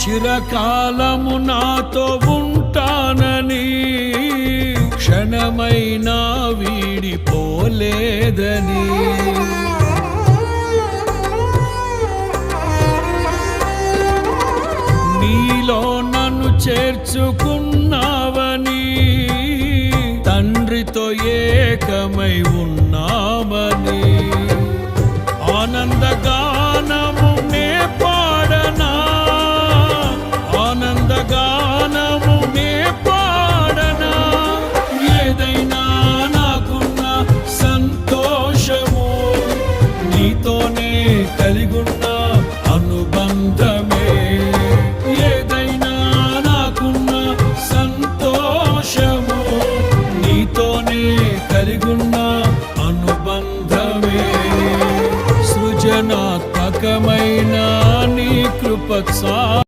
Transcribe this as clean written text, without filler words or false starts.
చిరకాలము నాతో ఉంటానని క్షణమైనా వీడిపోలేదని నీలో నన్ను చేర్చుకున్నావని తండ్రితో ఏకమై ఉన్న